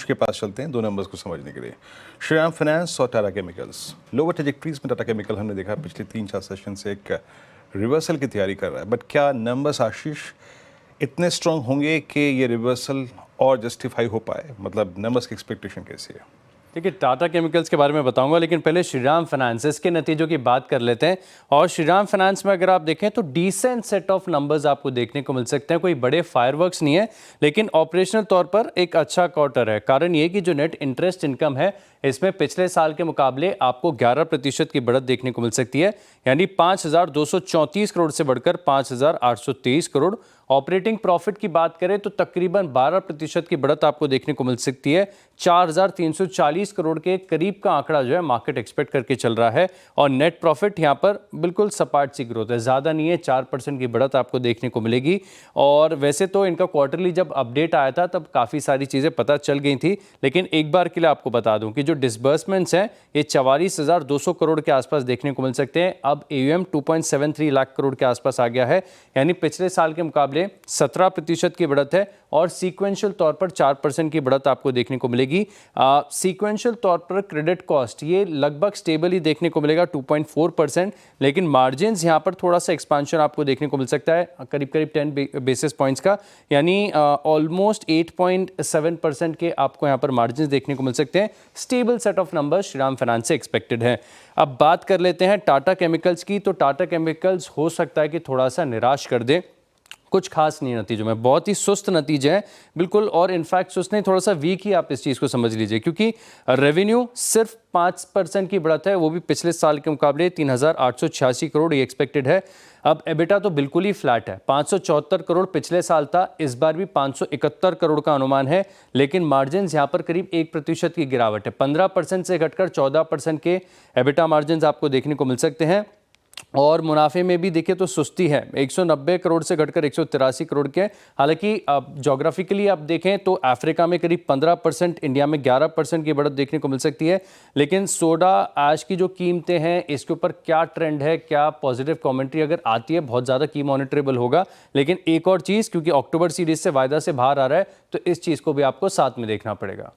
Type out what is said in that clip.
के पास चलते हैं 2 नंबर्स को समझने के लिए। श्रीराम फाइनेंस और टाटा केमिकल्स लोअर ट्रेजेक्टरीज में टाटा केमिकल हमने देखा पिछले 3-4 सेशन से एक रिवर्सल की तैयारी कर रहा है, बट क्या नंबर्स आशीष इतने स्ट्रांग होंगे कि ये रिवर्सल और जस्टिफाई हो पाए? मतलब नंबर्स की एक्सपेक्टेशन कैसी है? देखिए, टाटा केमिकल्स के बारे में बताऊंगा, लेकिन पहले श्रीराम फाइनेंस के नतीजों की बात कर लेते हैं। और श्रीराम फाइनेंस में अगर आप देखें तो डिसेंट सेट ऑफ नंबर्स आपको देखने को मिल सकते हैं। कोई बड़े फायरवर्क्स नहीं है, लेकिन ऑपरेशनल तौर पर एक अच्छा क्वार्टर है। कारण ये कि जो नेट इंटरेस्ट इनकम है इसमें पिछले साल के मुकाबले आपको 11% की बढ़त देखने को मिल सकती है, यानी 5,234 करोड़ से बढ़कर 5,823 करोड़। ऑपरेटिंग प्रॉफिट की बात करें तो तकरीबन 12% की बढ़त आपको देखने को मिल सकती है। 4,340 करोड़ के करीब का आंकड़ा जो है मार्केट एक्सपेक्ट करके चल रहा है। और नेट प्रॉफिट यहाँ पर बिल्कुल सपाट सी ग्रोथ है, ज़्यादा नहीं है, 4% की बढ़त आपको देखने को मिलेगी। और वैसे तो इनका क्वार्टरली जब अपडेट आया था तब काफ़ी सारी चीज़ें पता चल गई थी, लेकिन एक बार के लिए आपको बता दूं कि जो डिसबर्समेंट्स हैं ये 44,200 करोड़ के आसपास देखने को मिल सकते हैं। अब AUM 2.73 लाख करोड़ के आसपास आ गया है, यानी पिछले साल के मुकाबले 17% की बढ़त है। और सीक्वेंशियल तौर पर 4% की बढ़त आपको देखने को मिलेगी। सीक्वेंशियल तौर पर क्रेडिट कॉस्ट ये लगभग स्टेबल ही देखने को मिलेगा 2.4%, लेकिन मार्जिन्स यहाँ पर थोड़ा सा एक्सपांशन आपको देखने को मिल सकता है, करीब करीब 10 बेसिस पॉइंट्स का, यानी ऑलमोस्ट 8.7% के आपको यहाँ पर मार्जिन्स देखने को मिल सकते हैं। Stable set of numbers Shriram finance से एक्सपेक्टेड है। अब बात कर लेते हैं टाटा केमिकल्स की। तो टाटा केमिकल्स हो सकता है कि थोड़ा सा निराश कर दे, कुछ खास नहीं नतीजों में, बहुत ही सुस्त नतीजे हैं बिल्कुल। और इनफैक्ट सुस्त नहीं, थोड़ा सा वीक ही आप इस चीज़ को समझ लीजिए, क्योंकि रेवेन्यू सिर्फ 5% की बढ़त है, वो भी पिछले साल के मुकाबले 3,886 करोड़ ये एक्सपेक्टेड है। अब एबिटा तो बिल्कुल ही फ्लैट है, 574 करोड़ पिछले साल था, इस बार भी 571 करोड़ का अनुमान है। लेकिन मार्जिन्स यहाँ पर करीब 1% की गिरावट है, 15% से घटकर 14% के एबिटा मार्जिन्स आपको देखने को मिल सकते हैं। और मुनाफे में भी देखिए तो सुस्ती है, 190 करोड़ से घटकर 183 करोड़ के। हालांकि जोग्राफिकली आप देखें तो अफ्रीका में करीब 15%, इंडिया में 11% की बढ़त देखने को मिल सकती है। लेकिन सोडा ऐश की जो कीमतें हैं इसके ऊपर क्या ट्रेंड है, क्या पॉजिटिव कमेंट्री अगर आती है, बहुत ज़्यादा की मॉनिटरेबल होगा। लेकिन एक और चीज़, क्योंकि अक्टूबर सीरीज से वायदा से बाहर आ रहा है, तो इस चीज़ को भी आपको साथ में देखना पड़ेगा।